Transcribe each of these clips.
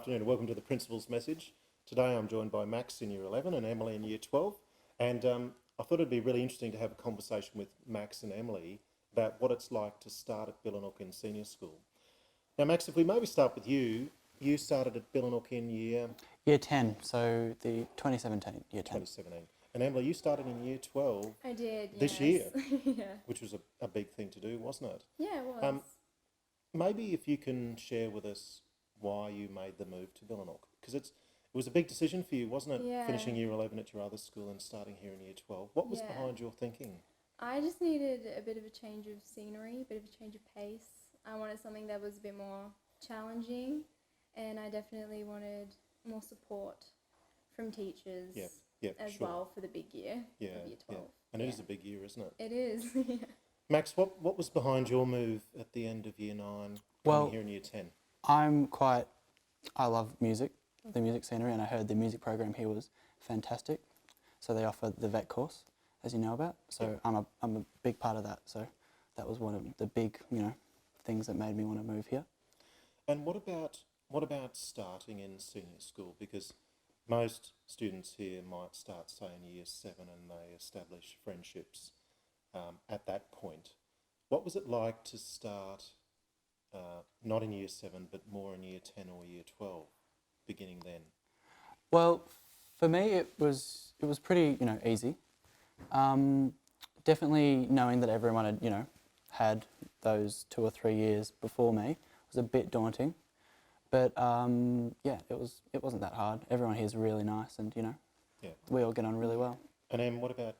afternoon and welcome to the Principal's Message. Today I'm joined by Max in Year 11 and Emily in Year 12. And I thought it'd be really interesting to have a conversation with Max and Emily about what it's like to start at Billanook in senior school. Now, Max, if we maybe start with you, you started at Billanook in Year 10, so the 2017, Year 10. 2017. And Emily, you started in Year 12 I did, this yes. year, Yeah. which was a big thing to do, wasn't it? Yeah, it was. Maybe if you can share with us why you made the move to Billanook, because it was a big decision for you, wasn't it? Yeah. Finishing Year 11 at your other school and starting here in Year 12. What was behind your thinking? I just needed a bit of a change of scenery, a bit of a change of pace. I wanted something that was a bit more challenging, and I definitely wanted more support from teachers as well for the big year of Year 12. And it is a big year, isn't it? It is, yeah. Max, what was behind your move at the end of Year 9, coming here in Year 10? I love music, the music scenery, and I heard the music program here was fantastic. So they offer the vet course, as you know about. So I'm a big part of that. So that was one of the big, things that made me want to move here. And what about starting in senior school? Because most students here might start, say, in Year 7 and they establish friendships at that point. What was it like to start not in Year 7 but more in Year 10 or Year 12, beginning then? Well, for me it was pretty easy. Definitely knowing that everyone had had those 2 or 3 years before me was a bit daunting, but it wasn't that hard. Everyone here is really nice, and we all get on really well. And Em, what about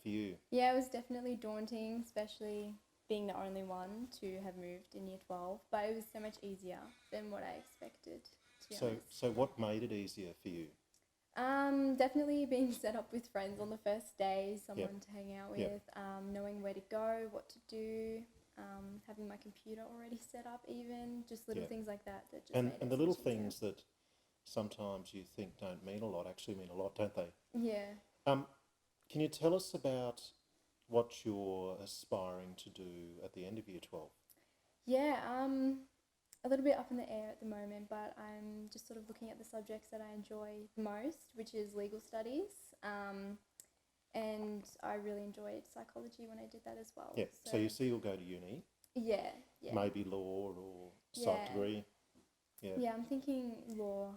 for you? Yeah, it was definitely daunting, especially being the only one to have moved in Year 12, but it was so much easier than what I expected, to be honest. So what made it easier for you? Definitely being set up with friends on the first day, someone to hang out with, knowing where to go, what to do, having my computer already set up even, just little things like that just made it And the little so much easier. things that sometimes you think don't mean a lot actually mean a lot, don't they? Yeah. Can you tell us about what you're aspiring to do at the end of Year 12? Yeah, a little bit up in the air at the moment, but I'm just sort of looking at the subjects that I enjoy the most, which is legal studies. And I really enjoyed psychology when I did that as well. Yeah, so you see you'll go to uni? Yeah. Maybe law or psych degree? Yeah, I'm thinking law,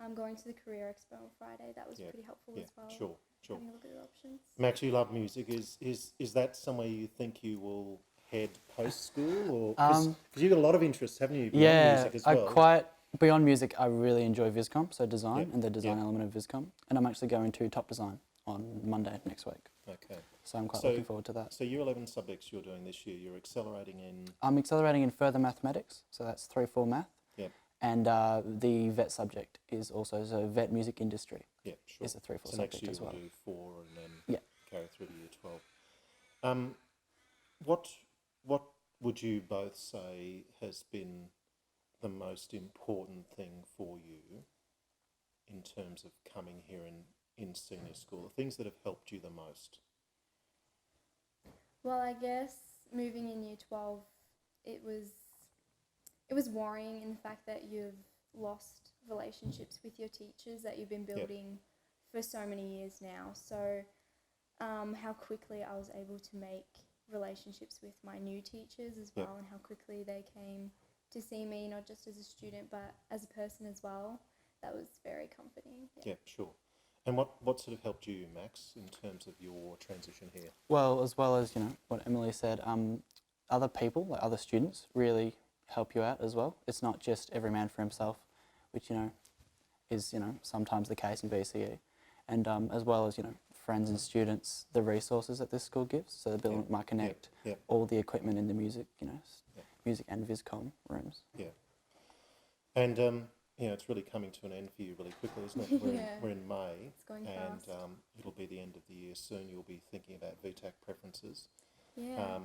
I'm going to the Career Expo on Friday. That was pretty helpful as well. Sure. Having a look at the options. Max, you love music. Is that somewhere you think you will head post-school? Or because you've got a lot of interests, haven't you, beyond music as well? Beyond music, I really enjoy VisCom, so design and the design element of VisCom. And I'm actually going to Top Design on Monday next week. Okay. So I'm quite looking forward to that. So Year 11 subjects you're doing this year, you're accelerating in? I'm accelerating in further mathematics, so that's 3-4 math. Yep. And the vet subject is also, so vet music industry is a 3-4 subject as well. So next year we'll do 4 and then carry through to Year 12. What would you both say has been the most important thing for you in terms of coming here in senior school, the things that have helped you the most? Well, I guess moving in Year 12, it was worrying in the fact that you've lost relationships with your teachers that you've been building for so many years now. So how quickly I was able to make relationships with my new teachers as well, and how quickly they came to see me, not just as a student but as a person as well. That was very comforting. Yeah, sure. And what sort of helped you, Max, in terms of your transition here? Well, as well as what Emily said, other people, like other students, really help you out as well. It's not just every man for himself, which is sometimes the case in VCE, and as well as friends and students, the resources that this school gives. So the Billanook might connect all the equipment in the music, music and VisCom rooms. Yeah. And it's really coming to an end for you really quickly, isn't it? We're in May. It's going fast. And it'll be the end of the year soon. You'll be thinking about VTAC preferences. Yeah.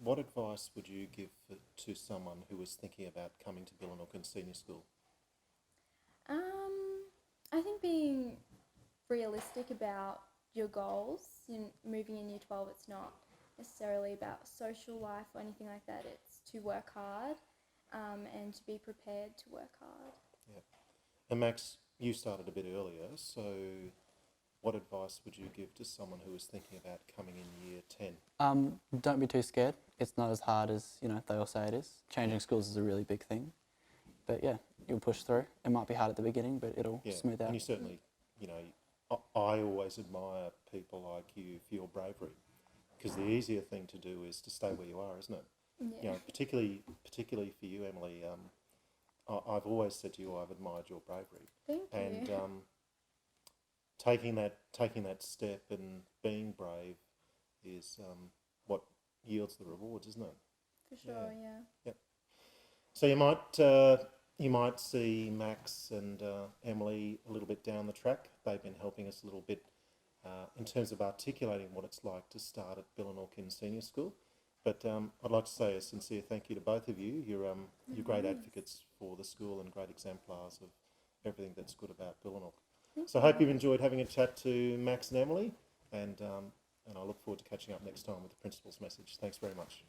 What advice would you give to someone who is thinking about coming to Billanook in senior school? I think being realistic about your goals. Moving in Year 12, it's not necessarily about social life or anything like that. It's to work hard and to be prepared to work hard. Yeah. And Max, you started a bit earlier, so what advice would you give to someone who is thinking about coming in year 10? Don't be too scared. It's not as hard as they all say it is. Changing schools is a really big thing, but yeah, you'll push through. It might be hard at the beginning, but it'll Yeah, smooth out. and you certainly, I always admire people like you for your bravery, because the easier thing to do is to stay where you are, isn't it? Yeah. Particularly for you, Emily. I've always said to you, I've admired your bravery, Thank you. and taking that step and being brave is what yields the rewards, isn't it? For sure, yeah. So you might see Max and Emily a little bit down the track. They've been helping us a little bit in terms of articulating what it's like to start at Billanook in senior school. But I'd like to say a sincere thank you to both of you. You're great advocates for the school and great exemplars of everything that's good about Billanook. So I hope you've enjoyed having a chat to Max and Emily, and I look forward to catching up next time with the principal's message. Thanks very much.